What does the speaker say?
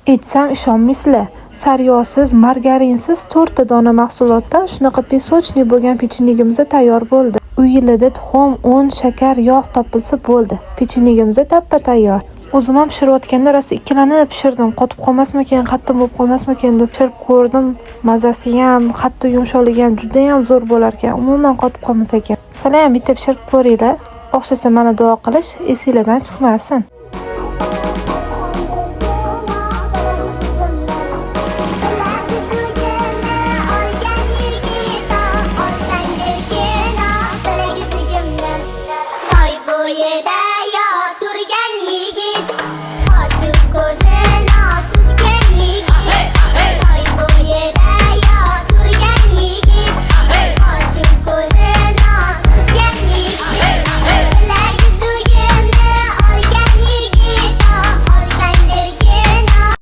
Aytsam ishonmaysizlar. Saryosiz, margarinsiz 4 ta dona mahsulotdan shunaqa pesochniy bo'lgan pechenegimiz tayyor bo'ldi. U yilida tuxum, un, shakar, yog' topilsa bo'ldi. Pechenegimiz tappa tayyor. O'zim ham pishirayotganda rosa ikkilanib pishirdim. Qotib qolmasmikan, qattiq bo'lib qolmasmikan deb pishirib ko'rdim. Mazasi ham, hatto yumshoqligi ham juda ham zo'r bo'lar ekan. Umuman qotib qolmas ekan. Sizlar ham bitta pishirib ko'ringlar. O'xshasa mana duo qilish esingizdan chiqmasin.